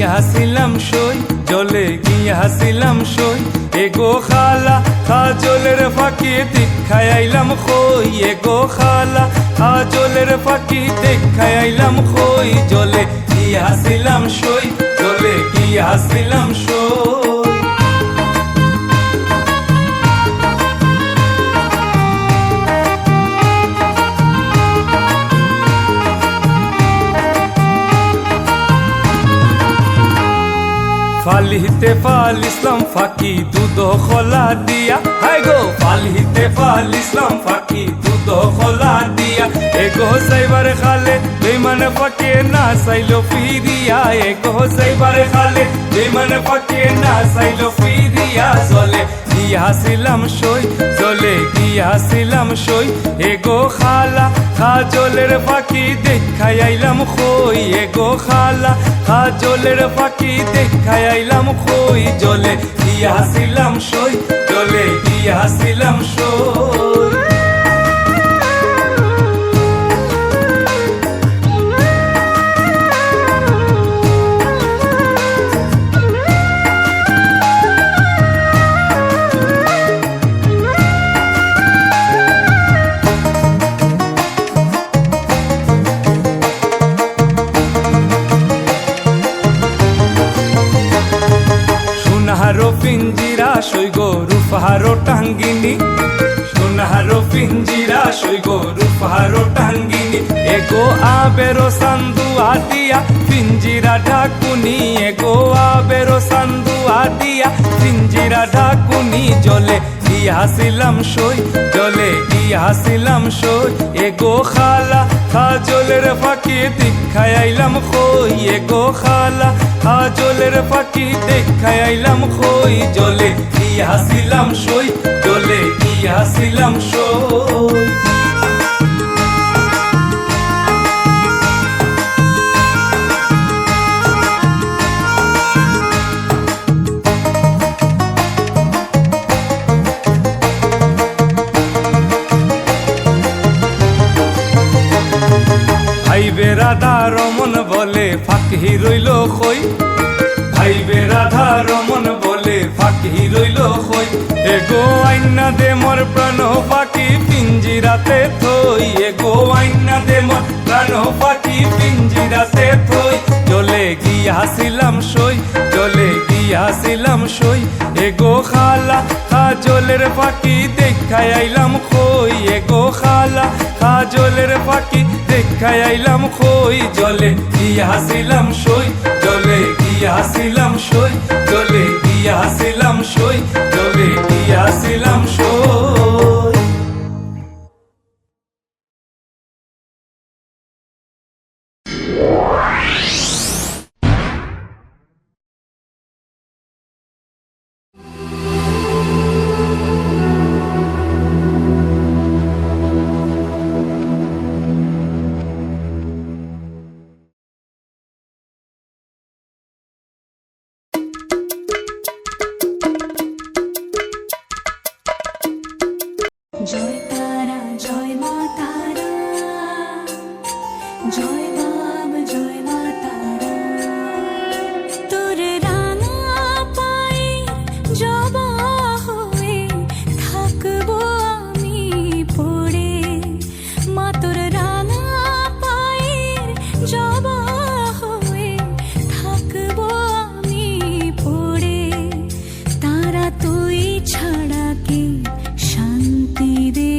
গিয়াছিলাম সই জলে গিয়াছিলাম সই এগো খালা কাজলের ফাঁকি দেখাই আইলাম খই এগো খালা কাজলের ফাঁকি দেখাই আইলাম খই জলে গিয়াছিলাম সই জলে গিয়াছিলাম সই ফালিতে ফালিসলাম ফাঁকি দুধ খোলা দিয়া হাই গো ফালিতে ফালিসলাম ফাঁকি দুধ খোলা দিয়া এগো সাইবার খালে বেমান ফাঁকে না চাইলো ফিরিয়া এগো সাইবার খালে বেমান ফাঁকে না চাইলো ফিরিয়া জলে গিয়াছিলাম সই জলে গিয়াছিলাম সই এগো খালা কাজলের ফাঁকি দেখাই আইলাম খই এগো খালা কাজলের ফাঁকি দেখাই আইলাম খই জলে গিয়াছিলাম সই জলে গিয়াছিলাম সই সোনাহারো পিঞ্জিরা সই গো রূপহারো টাঙ্গিনী সোনাহারো পিঞ্জিরা সই গো রূপহারো টাঙ্গিনী এগো আবেরো সান্দু আদিয়া পিঞ্জিরা ঢাকুনি এগো আবেরো সান্দু আদিয়া পিঞ্জিরা ঢাকুনি জলে গিয়াছিলাম সই জলে গিয়াছিলাম সই এগো খালা কাজলের ফাঁকি দেখাই আইলাম খই এগো খালা কাজলের ফাঁকি দেখাই আইলাম খই জলে গিয়াছিলাম সই জলে গিয়াছিলাম সই ভাইবে রাধা রমন বলে ফাঁকি রইল খই ভাইবে রাধা রমন বলে ফাঁকি রইল খই এগো আইনা দে মোর প্রাণ পাখি পিঞ্জিরাতে থই এগো আইনা দে মোর প্রাণ পাখি পিঞ্জিরাতে থই জলে গিয়াছিলাম সই জলে গিয়াছিলাম সই এগো খালা কাজলের ফাঁকি দেখাই আইলাম খই এগো খালা কাজলের ফাঁকি দেখাই আইলাম খই জলে গিয়াছিলাম সই জলে গিয়াছিলাম সই জলে গিয়াছিলাম সই জলে গিয়াছিলাম সই জয় তারা জয় মা তারা জয় বাম জয় মা তারা তোর রাঙা পায়ে জবা হয়ে থাকবো আমি পড়ে মা তোর রাঙা পায়ে জবা হয়ে থাকবো আমি পড়ে তারা তুই ছাড়া কে শান্তি দে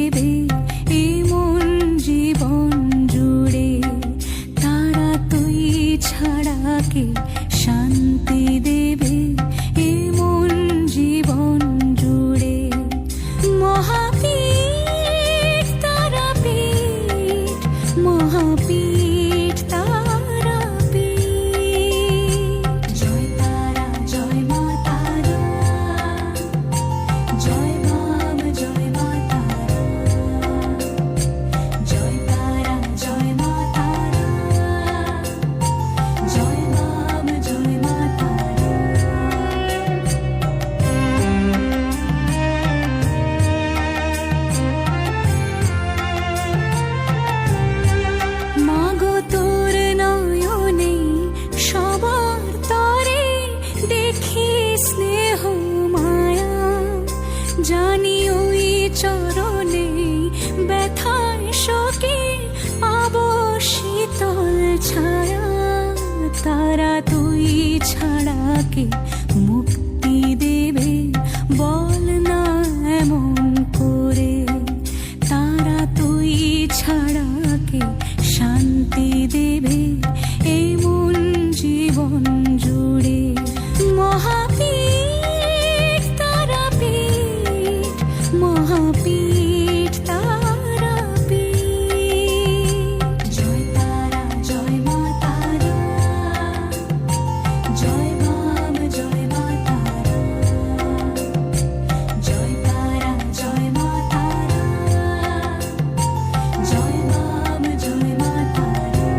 ছাড়া কে মুক্তি দেবে বল না এমন করে, তারা তুই ছাড়া কে শান্তি দেবে এই মন জীবন জুড়ে। মহাপীঠ তারাপীঠ, মহাপীঠ তারাপীঠ, জয় তারা জয় মা তারা, জয় বাম জয় মা তারা, জয় তারা জয় মা তারা, জয় বাম জয় মা তারা।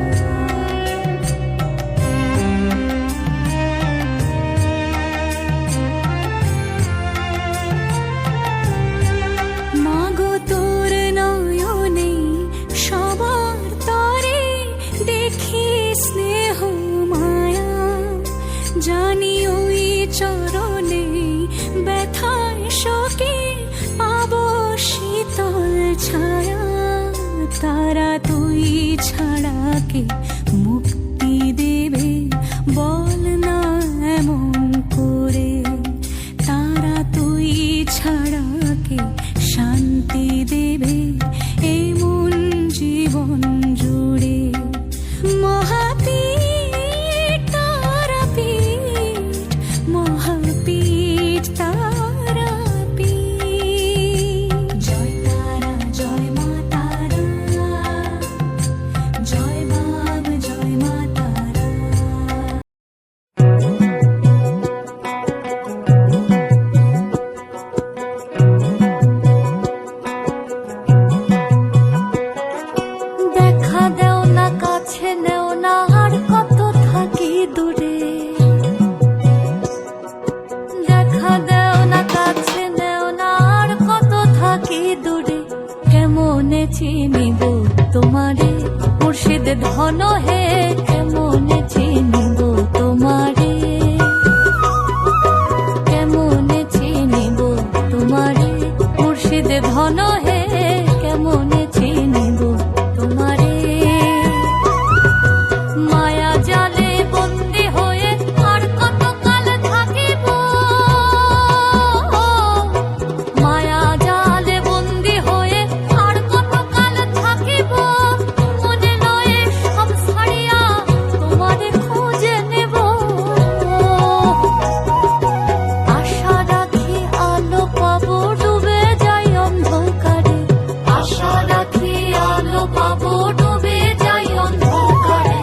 মাগো তোর নয়নে সবার তরে দেখি স্নেহ মায়া, জানি ওই চরণে ব্যথায় শোকে পাবো শীতল ছায়া, তারা তুই ছাড়া কে মুক্তি দেবে বল না এমন করে, তারা তুই ছাড়া কে শান্তি দেবে এই মন জীবন জুড়ে। মহাপীঠ তারাপীঠ, মহাপীঠ তারাপীঠ, জয় তারা জয় মা তারা, জয় বাম জয় মা তারা। দেখা দেও না কাছে নেও না আর কত থাকি দূরে, দেখা দেও না কাছে নেও না আর কত থাকি দূরে, কেমনে চিনিব তোমারে মুর্শিদ ধন হে, কেমনে চিনিব তোমারে, কেমনে চিনিব তোমারে মুর্শিদ ধন হে, কেমনে চিনিব তোমারে। মায়া জালে বন্দি হয়ে আর কত কাল থাকিব, মায়া জালে বন্দি হয়ে আর কত কাল থাকিব, মনে লয়ে সব ছাড়িয়া তোমারে খুঁজে নেব। আশা রাখি আলো পাবো ডুবে যাই অন্ধকারে, আশা রাখি আলো পাবো ডুবে যাই অন্ধকারে,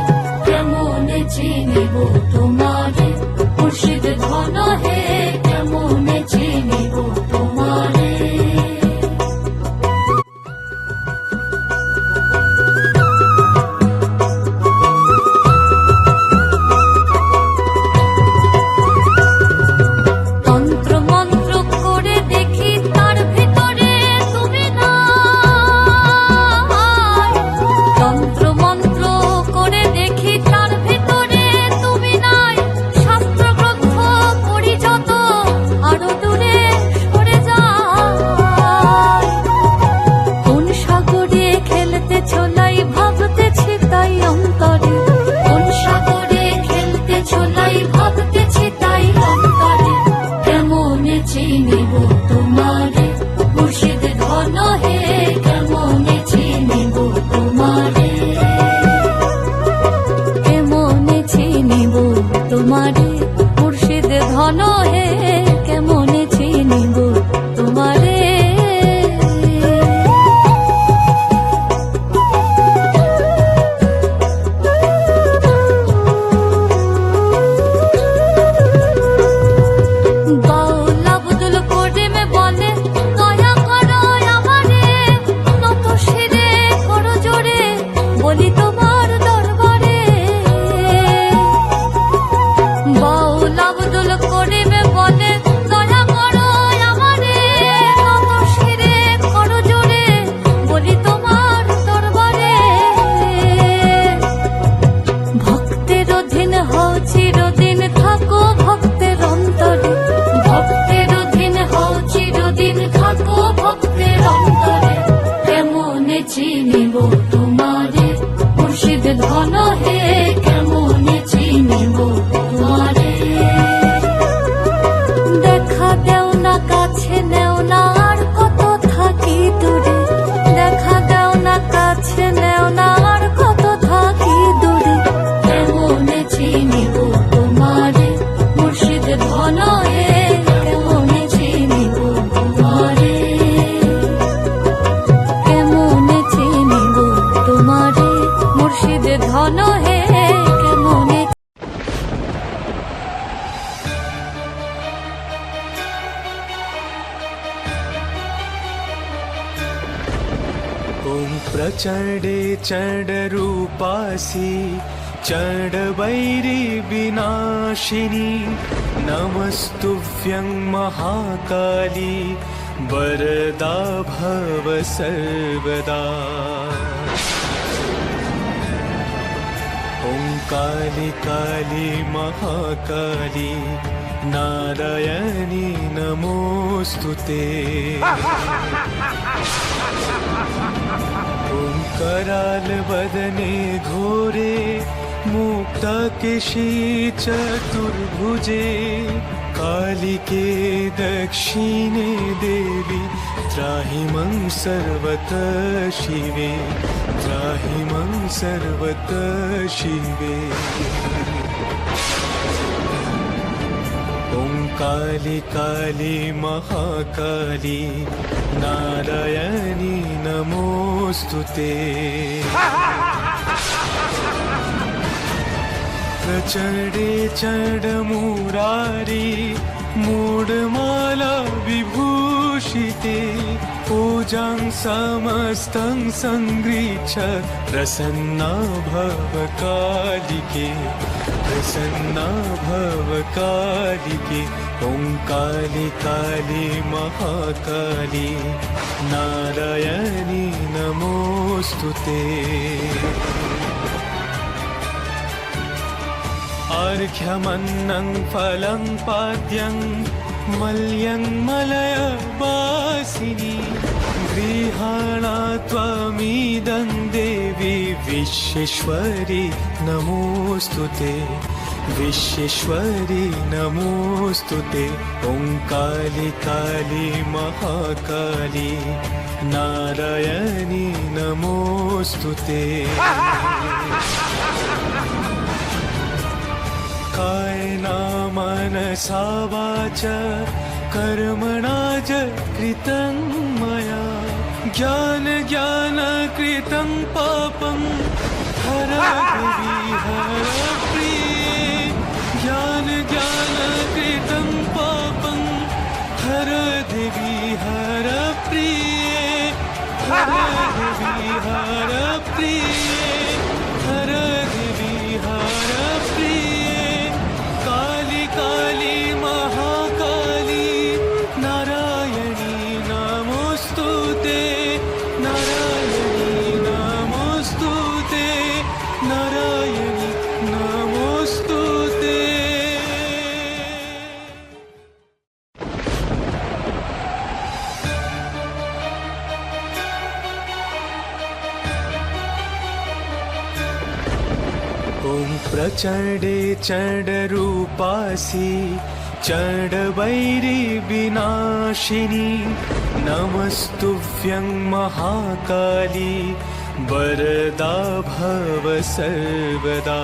কেমনে চিনিব তোমারে মুর্শিদ ধন হে, কেমনে চিনিব তোমারে। তন্ত্র মন্ত্র করে দেখি তার ভিতরে তুমি নাই, তন্ত্র মন্ত্র করে দেখি তার ভিতরে তুমি নাই, শাস্ত্র গ্রন্থ পড়ি যত আরো দূরে সরে যায়। কোন সাগরে খেলতে ছোলাই ভাবতেছি তাই অন্তরে, কোন সাগরে খেলতে ছোলাই ভাবতেছি তাই অন্তরে, কেমনে চিনিব তোমারে মুর্শিদ ধন হে, কেমনে চিনিব তোমারে, কেমনে চিনিব তোমারে মুর্শিদ ধন হে, কেমনে চিনিব তোমারে। বাউল আব্দুল করিম বলে দয়া করো আমারে, নত শিরে করো জোরে বলি তোমার দরবারে। বাউল আব্দুল করিম কেমনে ॐ प्रचण्डे चण्डरूपासि चण्डवैरी विनाशिनी नमस्तुभ्यं महाकाली वरदा भव सर्वदा। ॐ काली काली महाकाली नारायणी नमोऽस्तुते। ॐ करालवदने घोरे मुक्ताकेशी चतुर्भुजे कालिके दक्षिणे देवी त्राहि मं सर्वतः शिवे त्राहि मं सर्वतः शिवे। ॐ काली काली महाकाली नारायणी नमोऽस्तुते। प्रचण्डे चण्डमुरारी मूढमाला विभूषिते पूजां समस्तं सङ्गृह्य प्रसन्ना भव कालिके प्रसन्ना भव कालिके। ॐ काली काली महाकाली नारायणी नमोऽस्तुते। अर्घ्यमन्नं फलं पाद्यं मल्यं मलयवासिनी गृहाणा त्वमिदं देवी विश्वेश्वरी नमोऽस्तुते विश्वेश्वरी नमोऽस्तुते। ॐ काली काली महाकाली नारायणी नमोऽस्तुते। कायेन मनसा वाचा कर्मणा च कृतं मया ज्ञानकृतं पापं हर देवी हर प्रिये ज्ञानकृतं पापं हर देवी हर प्रिये हर देवी हर प्रिये हर देवी हर प्रिये। काली काली महाकाली नारायणी नमोस्तुते नारायणी नमोस्तुते नारायणी नमोस्तुते। ॐ प्रचण्डे चण्डरूपासि चण्डवैरी विनाशिनी नमस्तुभ्यं महाकाली वरदा भव सर्वदा।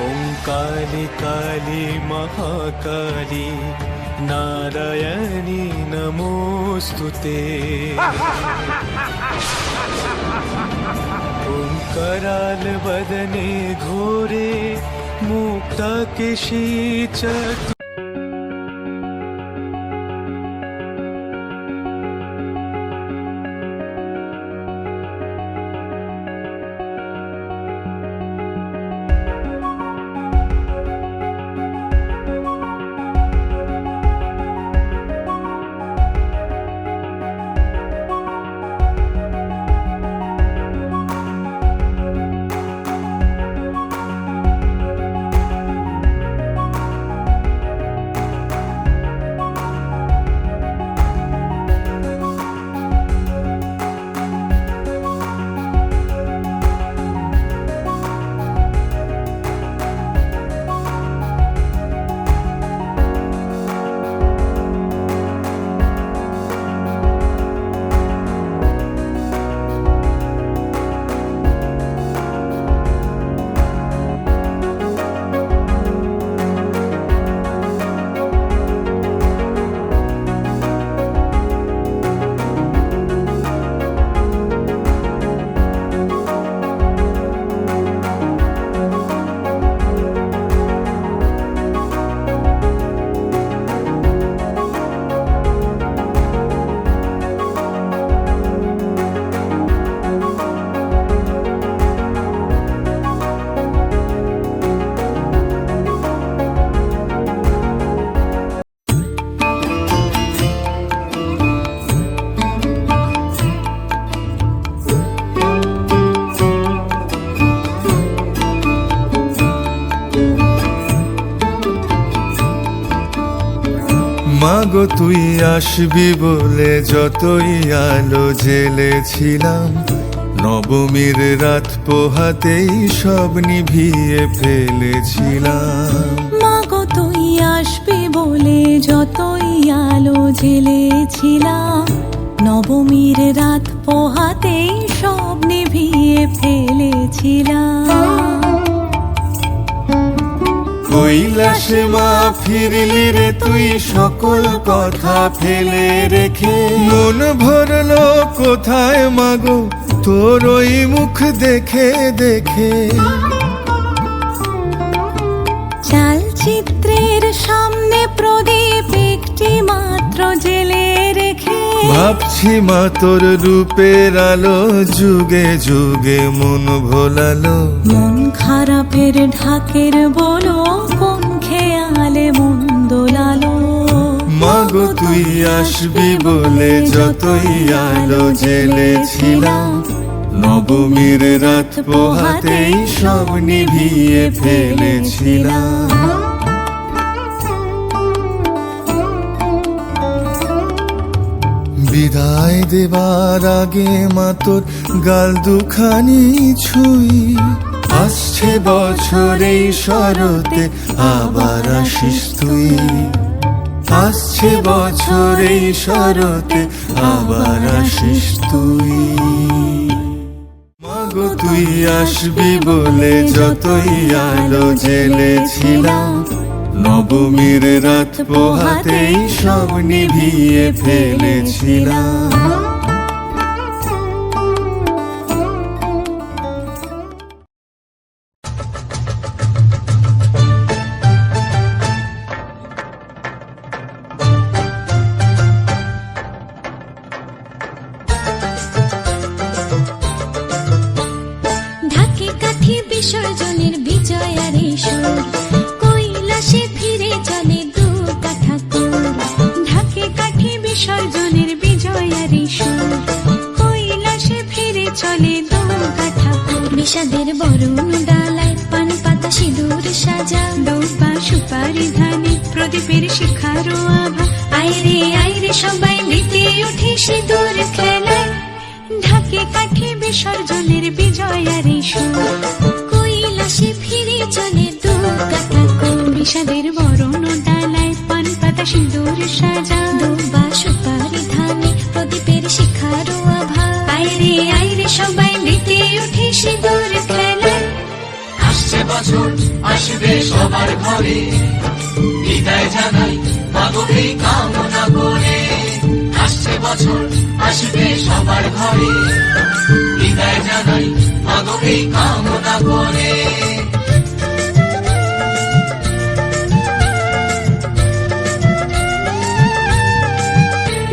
ॐ काली काली महाकाली नारायणी नमोऽस्तुते। ॐ करालवदने घोरे मुक्ताकेशी चतुर्भुजे মাগো তুই আসবি বলে যতই আলো জেলেছিলাম, নবমীর রাত পোহাতেই সব নিভিয়ে ফেলেছিলাম। মাগো তুই আসবি বলে যতই আলো জেলেছিলাম, নবমীর রাত পোহাতেই সব নিভিয়ে ফেলেছিলাম। কৈলাসে মা ফিরলি রে তুই সকল কথা ফেলে রেখে, মন ভরলো কোথায় মাগো তোর ওই মুখ দেখে দেখে। চালচিত্রের সামনে প্রদীপ একটি মাত্র জেলে রেখে, ভাবছি মা তোর রূপের আলো যুগে যুগে মন ভোলালো। মন খারাপের ঢাকের বলো কোন খেয়ালে মন দোলালো। মাগো তুই আসবি বলে যতই আলো জেলেছিলাম, নবমীর রাত পোহাতেই সব নিভিয়ে ফেলেছিলাম। বিদায় দেবার আগে মা তোর গাল দুখানি ছুঁই, আসছে বছর এই শরতে আবার আসিস তুই। আসছে বছর এই শরতে আবার আসিস তুই। মাগো তুই আসবি বলে যতই আলো জেলেছিলাম, নবমীর রাত পোহাতেই সব নিভিয়ে ফেলেছিলাম। ঢাকে কাঠি বিসর্জনের বিজয়ারে সুর, কৈলাসে ফিরে চলে দু কাঠা কুর। ঢাকে কাঠি বিসর্জনের বিজয়ারে সুর, কৈলাসে ফিরে চলে দু কাঠা কুর। বিষাদের বরণ ডালায় পান পাতা সিঁদুর সাজা, দৌপা সুপারি ধানে প্রদীপের শিখারো আভা। আইরে সবাই মেতে উঠে সিঁদুর খেলায়, ঢাকে কাঠি বিসর্জনের বিজয়ারে সুর, কৈলাসে ফিরে চলে দু কাঠা কুর। বিষাদের বরণ ডালায় পান পাতা সিঁদুর সাজা, দৌবা সুপারি ধানে প্রদীপের শিখারো আভা। আইরে সবাই মেতে উঠে সিঁদুর খেলায়। আসছে বছর আসবে সবার ঘরে, বিদায় জানাই মাগোকে কামনা করে। আসছে বছর আসবে সবার ঘরে, বিদায় জানাই মাগোকে কামনা করে।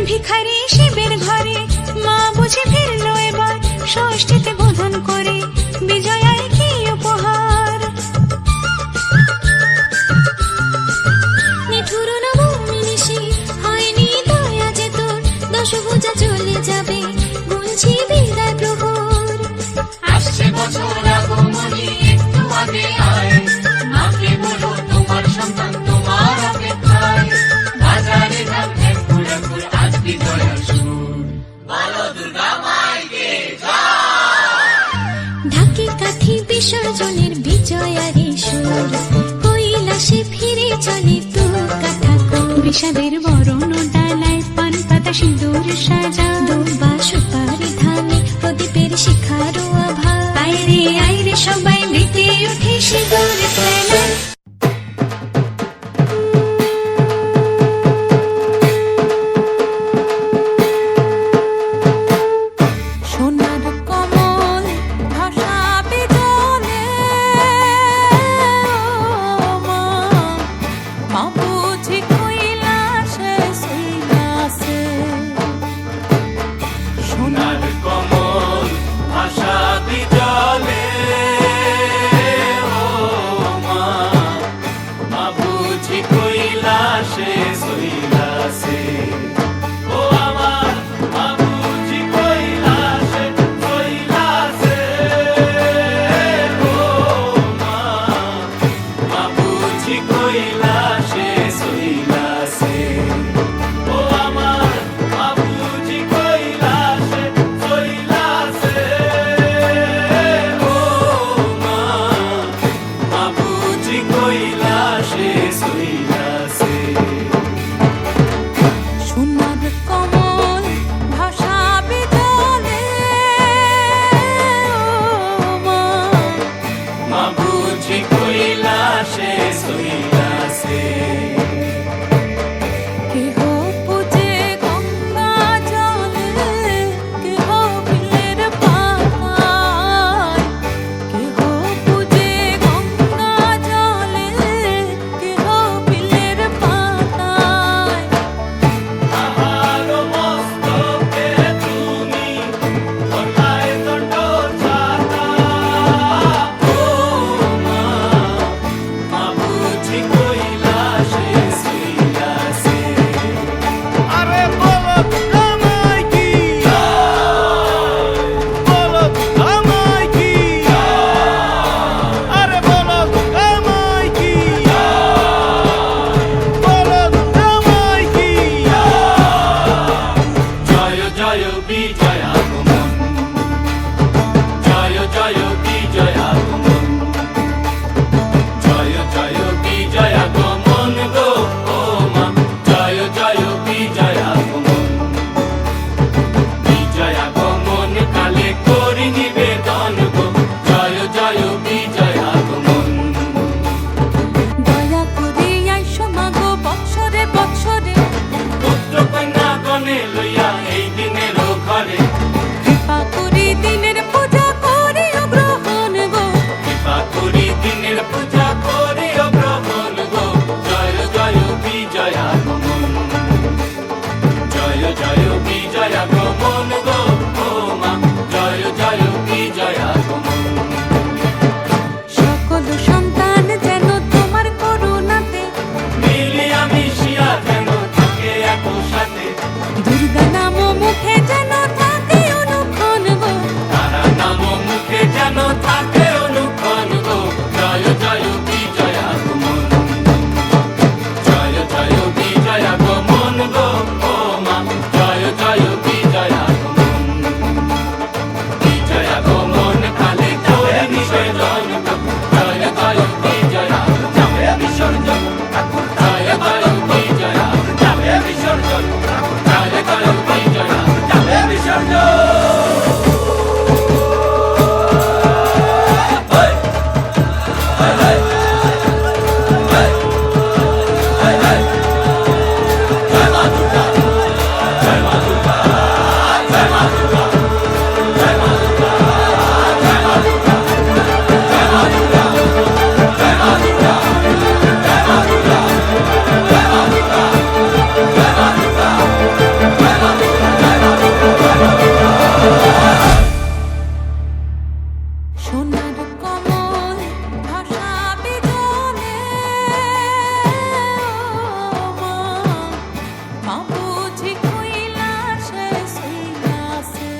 ভিখারি শিবের ঘরে মা বুঝে ফিরলো এবার, ষষ্ঠীতে বোধন করে বিজয়ায় কি উপহার। নিঠুর নবমী নিশি হয়নি দয়া যে তোর, দশভুজা চলে যাবে গুনছি বিদায় প্রহর। আসছে বছর আগমনী একটু আগে আয়, মাকে বলো তোমার সন্তান তোমার অপেক্ষায়। বাজারে ধাম ঠেকুর আজ বিজয়ার সুর, বলো দুর্গা মাইকে ঢাকে কাঠি বিসর্জনের বিজয়ারে সুর, কৈলাসে ফিরে চলে দু কাঠা কুর। বিষাদের বরণ ডালায় পান পাতা সিঁদুর সাজা, দৌবা সুপারি ধানে প্রদীপের শিখারো আভা। আইরে সবাই মেতে উঠে সিঁদুর খেলায়। সোনার কমল ভাসাবে জলে, মা বুঝি কৈলাসে শুইলাছে। সোনার কমল ভাসাবি জলে, ও সোনার কমল ভাসাবে জলে মা বুঝি কৈলাসে শুইয়াছে।